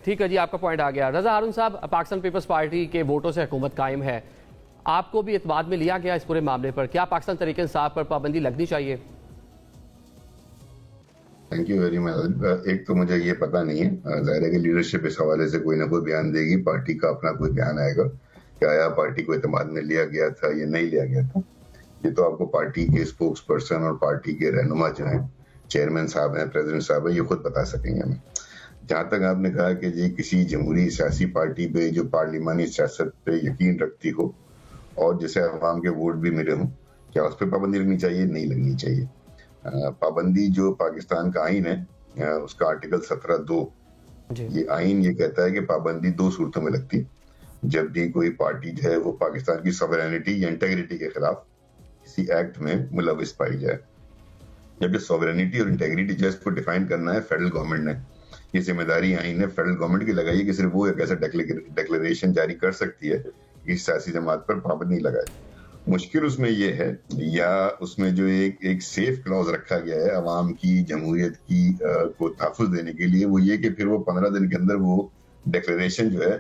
ٹھیک ہے جی، آپ کا پوائنٹ آ گیا. رضا ہارون صاحب، پاکستان پیپلز پارٹی کے ووٹوں سے حکومت قائم ہے، آپ کو بھی اعتماد میں لیا گیا اس پورے معاملے پر، کیا پاکستان تحریک انصاف پر پابندی لگنی چاہیے؟ Thank you very much. ایک تو مجھے یہ پتا نہیں ہے، ظاہر ہے کہ لیڈرشپ اس حوالے سے کوئی نہ کوئی بیان دے گی، پارٹی کا اپنا کوئی بیان آئے گا کہ آیا پارٹی کو اعتماد میں لیا گیا تھا یا نہیں لیا گیا تھا. یہ تو آپ کو پارٹی کے اسپوکس پرسن اور پارٹی کے رہنما جو ہیں، چیئرمین صاحب ہیں، پریزیڈنٹ صاحب ہیں، یہ خود بتا سکیں گے ہمیں. جہاں تک آپ نے کہا کہ جی کسی جمہوری سیاسی پارٹی پہ جو پارلیمانی سیاست پہ یقین رکھتی ہو اور جسے عوام کے ووٹ بھی ملے ہوں، کیا اس پہ پابندی لگنی چاہیے؟ نہیں لگنی چاہیے. پابندی جو پاکستان کا آئین ہے، اس کا آرٹیکل 17(2), یہ آئین یہ کہتا ہے کہ پابندی 2 صورتوں میں لگتی: جب بھی کوئی پارٹی جو ہے وہ پاکستان کی سوورینٹی یا انٹیگریٹی کے خلاف کسی ایکٹ میں ملوث پائی جائے. جبکہ سوورینٹی اور انٹیگریٹی جو ہے اس کو ڈیفائن کرنا ہے فیڈرل گورنمنٹ نے. یہ ذمہ داری آئین نے فیڈرل گورنمنٹ کی لگائی ہے کہ صرف وہ ایک ایسا ڈیکلریشن جاری کر سکتی ہے کہ سیاسی جماعت پر پابندی لگائے. مشکل اس میں یہ ہے، یا اس میں جو ایک سیف کلاوز رکھا گیا ہے عوام کی جمہوریت کی کو تحفظ دینے کے لیے، وہ یہ کہ پھر وہ 15 دن کے اندر وہ ڈیکلریشن جو ہے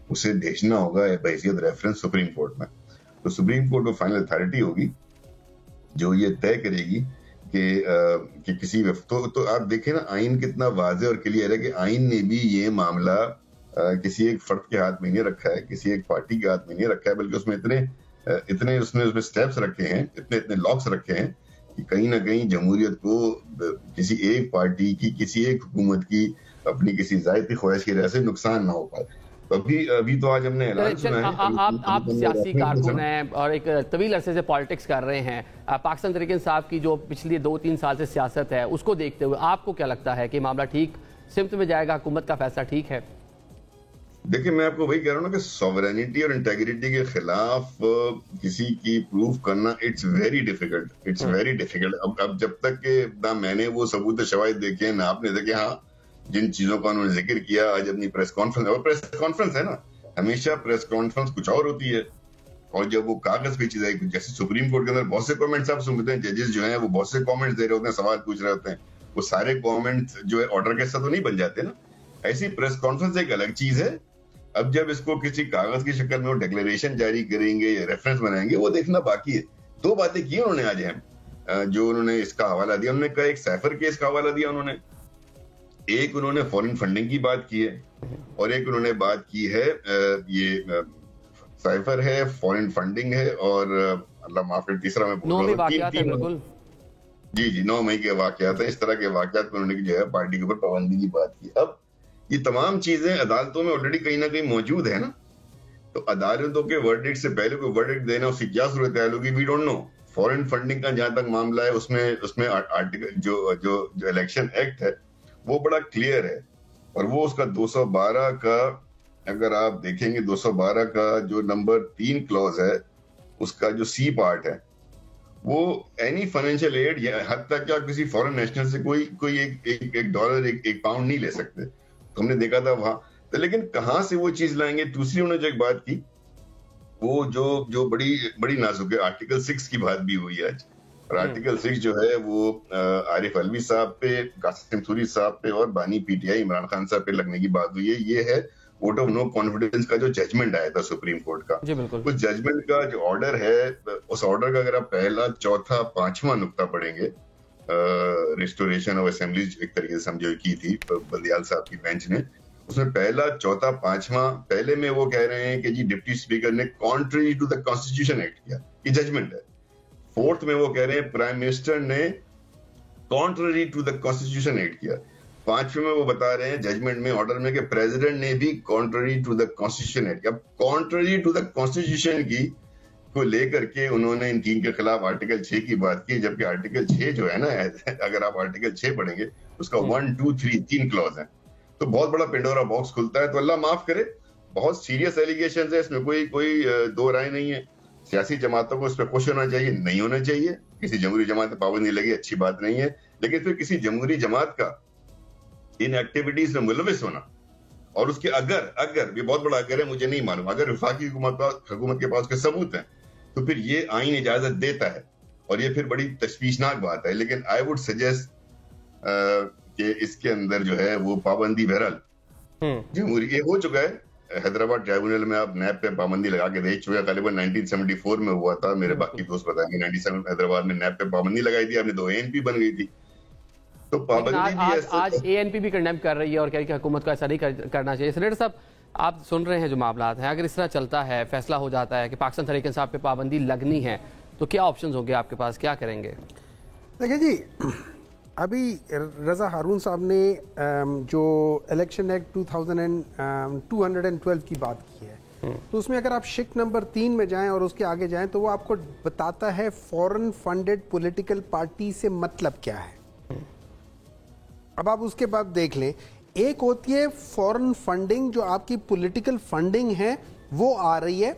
اسے بھیجنا ہوگا بحیثیت ریفرنس سپریم کورٹ میں. تو سپریم کورٹ وہ فائنل اتھارٹی ہوگی جو یہ طے کرے گی کہ کسی تو آپ دیکھیں نا آئین کتنا واضح اور کلیئر ہے کہ آئین نے بھی یہ معاملہ کسی ایک فرد کے ہاتھ میں نہیں رکھا ہے، کسی ایک پارٹی کے ہاتھ میں نہیں رکھا ہے، بلکہ اس میں اتنے اس میں سٹیپس رکھے ہیں، اتنے لاکس رکھے ہیں کہ کہیں نہ کہیں جمہوریت کو کسی ایک پارٹی کی، کسی ایک حکومت کی اپنی کسی ذاتی خواہش کی وجہ سے نقصان نہ ہو پائے. ابھی تو آج ہم نے اعلان سنا ہے. آپ سیاسی کارکن ہیں اور ایک طویل عرصے سے پالیٹکس کر رہے ہیں. پاکستان تحریک انصاف کی جو پچھلی 2-3 سال سے سیاست ہے اس کو دیکھتے ہوئے آپ کو کیا لگتا ہے کہ معاملہ ٹھیک سمت میں جائے گا، حکومت کا فیصلہ ٹھیک ہے؟ دیکھیں میں آپ کو وہی کہہ رہا ہوں نا کہ سوورینٹی اور انٹیگریٹی کے خلاف کسی کی پروف کرنا اٹس ویری ڈیفیکلٹ. اب جب تک کہ نہ میں نے وہ ثبوت شواہد دیکھے نہ آپ نے دیکھے، ہاں جن چیزوں کا انہوں نے ذکر کیا آج اپنی پریس کانفرنس ہے نا، ہمیشہ پریس کانفرنس کچھ اور ہوتی ہے اور جب وہ کاغذ پہ چیز آئی، جیسے سپریم کورٹ کے اندر بہت سے کامنٹس آپ سنتے ہیں، ججز جو ہیں وہ بہت سے کامنٹس دے رہے ہوتے ہیں، سوال پوچھ رہے ہوتے ہیں، وہ سارے کامنٹس جو ہے آرڈر کے ساتھ تو نہیں بن جاتے نا. ایسی پریس کانفرنس ایک الگ چیز ہے. اب جب اس کو کسی کاغذ کی شکل میں وہ ڈیکلیریشن جاری کریں گے یا ریفرنس بنائیں گے، وہ دیکھنا باقی ہے. 2 باتیں کی انہوں نے آج جو انہوں نے اس کا حوالہ دیا، انہوں نے کہا ایک سائفر کیس کا حوالہ دیا ایک انہوں نے فورن فنڈنگ کی بات کی ہے، اور ایک انہوں نے بات کی ہے یہ سائفر ہے، فورن فنڈنگ ہے، اور اللہ معاف کرے تیسرا میں بول رہا ہوں جی 9 مئی کے واقعات ہیں. اس طرح کے واقعات پر انہوں نے جو ہے پارٹی کے اوپر پابندی کی بات کی. اب یہ تمام چیزیں عدالتوں میں آلریڈی کہیں نہ کہیں موجود ہے نا، تو عدالتوں کے ورڈکٹ سے پہلے کوئی ورڈکٹ دینا اس کی کیا صورتحال ہوگی we don't know. Foreign funding کا جہاں تک معاملہ ہے اس میں آرٹیکل جو الیکشن ایکٹ ہے وہ بڑا کلیئر ہے، اور وہ اس کا 212 کا اگر آپ دیکھیں گے 212 کا جو نمبر 3 کلوز ہے، اس کا جو سی پارٹ ہے، وہ اینی فائنینشیل ایڈ یا حتی کیا کسی فورن نیشنل سے کوئی ایک ڈالر ایک پاؤنڈ نہیں لے سکتے. تو ہم نے دیکھا تھا وہاں تو، لیکن کہاں سے وہ چیز لائیں گے. دوسری انہوں نے جو ایک بات کی وہ جو بڑی نازک ہے، آرٹیکل 6 کی بات بھی ہوئی آج، اور آرٹیکل 6 جو ہے وہ عارف علوی صاحب پہ، قاسم سوری صاحب پہ اور بانی P T I Imran Khan صاحب پہ لگنے کی بات ہوئی ہے. یہ ہے ووٹ آف نو کانفیڈنس کا جو ججمنٹ آیا تھا سپریم کورٹ کا. اس ججمنٹ کا جو آرڈر ہے، اس آرڈر کا اگر آپ پہلا، چوتھا، 5واں نقطہ پڑھیں گے، ریسٹوریشن آف اسمبلیز ایک طریقے سے سمجھو کی تھی بلدیال صاحب کی بینچ نے، اس میں پہلا، چوتھا، 5واں، پہلے میں وہ کہہ رہے ہیں کہ جی ڈپٹی اسپیکر نے contrary to the constitution act کیا، یہ ججمنٹ ہے. 4تھ میں وہ کہہ رہے ہیں پرائم منسٹر نے contrary to the constitution act کیا. 5ویں میں وہ بتا رہے ہیں ججمنٹ میں، آرڈر میں، کہ پریزیڈنٹ نے بھی contrary to the constitution act کیا. اب کانٹری ٹو دا کانسٹیٹیوشن کی کو لے کر کے انہوں نے ان 3 کے خلاف آرٹیکل 6 کی بات کی، جبکہ آرٹیکل 6 جو ہے نا، اگر آپ آرٹیکل 6 پڑھیں گے اس کا 1 2 3 کلوز ہیں، تو بہت بڑا پینڈورا باکس کھلتا ہے. تو اللہ معاف کرے، بہت سیریس ایلیگیشنز ہیں، اس میں کوئی 2 رائے نہیں ہے. سیاسی جماعتوں کو اس پہ خوش ہونا چاہیے، نہیں ہونا چاہیے. کسی جمہوری جماعت پہ پابندی لگی اچھی بات نہیں ہے، لیکن پھر کسی جمہوری جماعت کا ان ایکٹیویٹیز میں ملوث ہونا، اور اس کے اگر یہ بہت بڑا اگر ہے، مجھے نہیں معلوم، اگر وفاقی حکومت کے پاس کے ثبوت ہیں تو پھر یہ آئین اجازت دیتا ہے، اور یہ پھر بڑی تشویشناک بات ہے. لیکن آئی وڈ سجیسٹ کہ اس کے اندر جو ہے وہ پابندی بہرحال جمہوری یہ ہو چکا ہے حیدرآباد ٹریبونل میں. آپ نیب پہ پابندی لگا کے دیکھ چکے. غالباً 1974 میں ہوا تھا, میرے باقی دوست بتائیں گے. 97 حیدرآباد میں نیب پہ پابندی لگائی تھی آپ نے, تو ANP بن گئی تھی. تو پابندی بھی آج ANP بھی کنڈیم کر رہی ہے اور کہہ رہی ہے کہ حکومت کو ایسا نہیں کرنا چاہیے. سینیٹر صاحب آپ سن رہے ہیں جو معاملات ہیں, اگر اس طرح چلتا ہے, فیصلہ ہو جاتا ہے کہ پاکستان تحریک انصاف پہ پابندی لگنی ہے, تو کیا آپشنز ہوں گے آپ کے پاس, کیا کریں گے؟ دیکھیں جی, ابھی رضا ہارون صاحب نے جو الیکشن ایکٹ 2212 کی بات کی ہے, تو اس میں اگر آپ شک نمبر 3 میں جائیں اور اس کے آگے جائیں تو وہ آپ کو بتاتا ہے فورن فنڈڈ پولیٹیکل پارٹی سے مطلب کیا ہے. اب آپ اس کے بعد دیکھ لیں, ایک ہوتی ہے فورن فنڈنگ, جو آپ کی پولیٹیکل فنڈنگ ہے وہ آ رہی ہے,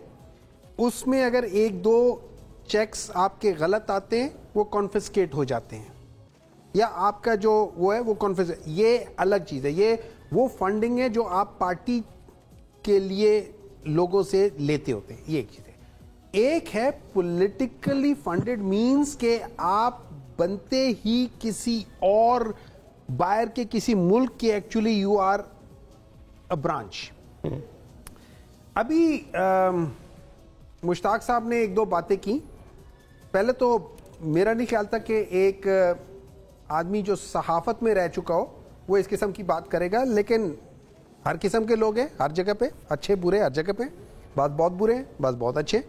اس میں اگر 1-2 چیکس آپ کے غلط آتے ہیں وہ کانفسکیٹ ہو جاتے ہیں, یا آپ کا جو وہ ہے وہ یہ الگ چیز ہے. یہ وہ فنڈنگ ہے جو آپ پارٹی کے لیے لوگوں سے لیتے ہوتے ہیں, یہ ایک چیز ہے. ایک ہے پولیٹیکلی فنڈڈ, مینز کہ آپ بنتے ہی کسی اور باہر کے کسی ملک کے actually you are a branch. ابھی مشتاق صاحب نے 1-2 باتیں کی. پہلے تو میرا نہیں خیال تھا کہ ایک آدمی جو صحافت میں رہ چکا ہو وہ اس قسم کی بات کرے گا, لیکن ہر قسم کے لوگ ہیں ہر جگہ پہ, اچھے برے ہر جگہ پہ, بعض بہت برے ہیں بعض بہت اچھے.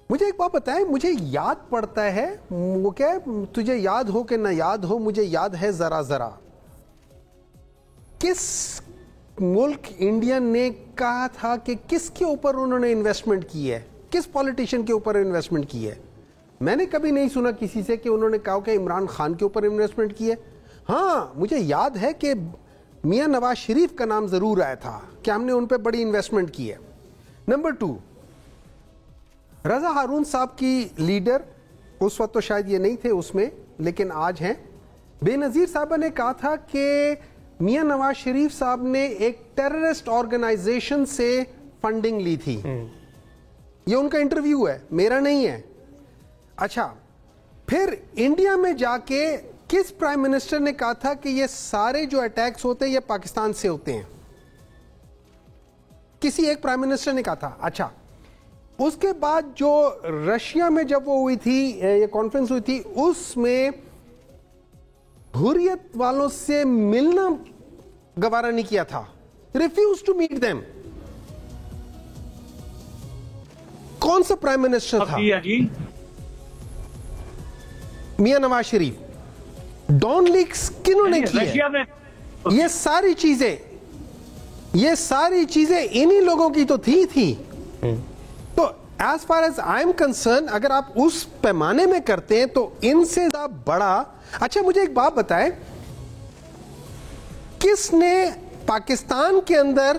مجھے ایک بات بتائیں, مجھے یاد پڑتا ہے, وہ کہ تجھے یاد ہو کہ نہ یاد ہو, مجھے یاد ہے ذرا ذرا, کس ملک انڈیا نے کہا تھا کہ کس کے اوپر انہوں نے انویسٹمنٹ کی ہے, کس پولیٹیشین کے اوپر انویسٹمنٹ کی ہے؟ میں نے کبھی نہیں سنا کسی سے کہ انہوں نے کہا کہ عمران خان کے اوپر انویسٹمنٹ کی ہے. ہاں مجھے یاد ہے کہ میاں نواز شریف کا نام ضرور آیا تھا کہ ہم نے ان پہ بڑی انویسٹمنٹ کی ہے. نمبر 2, رضا ہارون صاحب کی لیڈر اس وقت تو شاید یہ نہیں تھے اس میں, لیکن آج ہیں, بے نظیر صاحبہ نے کہا تھا کہ میاں نواز شریف صاحب نے ایک ٹیررسٹ آرگنائزیشن سے فنڈنگ لی تھی. یہ ان کا انٹرویو ہے, میرا نہیں ہے. اچھا, پھر انڈیا میں جا کے کس پرائم منسٹر نے کہا تھا کہ یہ سارے جو اٹیکس ہوتے ہیں یہ پاکستان سے ہوتے ہیں؟ کسی ایک پرائم منسٹر نے کہا تھا. اچھا, اس کے بعد جو رشیا میں جب وہ ہوئی تھی, یہ کانفرنس ہوئی تھی, اس میں حریت والوں سے ملنا گوارا نہیں کیا تھا, ریفیوز ٹو میٹ دیم. کون سا پرائم منسٹر تھا؟ میاں نواز شریف. ڈون لیکس کنہوں نے کی ہے؟ یہ ساری چیزیں انہی لوگوں کی تو تھی. تو as far as I am concern, اگر آپ اس پیمانے میں کرتے ہیں تو ان سے زیادہ بڑا. اچھا مجھے ایک بات بتائیں, کس نے پاکستان کے اندر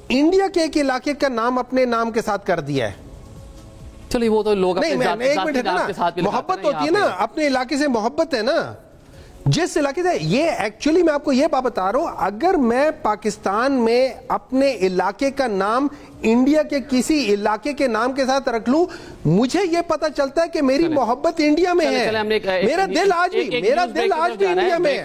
انڈیا کے ایک علاقے کا نام اپنے نام کے ساتھ کر دیا ہے؟ چلیے وہ تو لوگ ایک منٹ ہے نا, محبت ہوتی ہے نا, اپنے علاقے سے محبت ہے نا, جس علاقے سے. یہ ایکچولی میں آپ کو یہ بات بتا رہا ہوں, اگر میں پاکستان میں اپنے علاقے کا نام انڈیا کے کسی علاقے کے نام کے ساتھ رکھ لوں, مجھے یہ پتا چلتا ہے کہ میری محبت انڈیا میں ہے. میرا دل آج بھی انڈیا میں ہے.